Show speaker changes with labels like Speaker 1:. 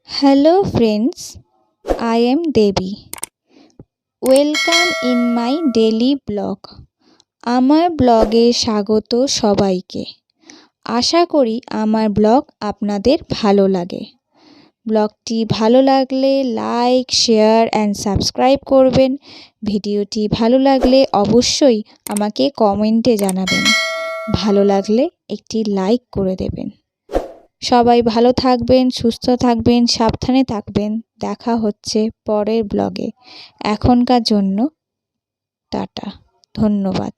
Speaker 1: Hello friends, I am Devi. Welcome in my daily blog. আমার ব্লগে স্বাগত সবাইকে। আশা করি আমার ব্লগ আপনাদের ভালো লাগে। ব্লগটি ভালো লাগলে লাইক, শেয়ার অ্যান্ড সাবস্ক্রাইব করবেন। ভিডিওটি ভালো লাগলে অবশ্যই আমাকে কমেন্টে জানাবেন। ভালো লাগলে একটি লাইক করে দেবেন। সবাই ভালো থাকবেন, সুস্থ থাকবেন, সাবধানে থাকবেন। দেখা হচ্ছে পরের ব্লগে। এখনকার জন্য টাটা। ধন্যবাদ।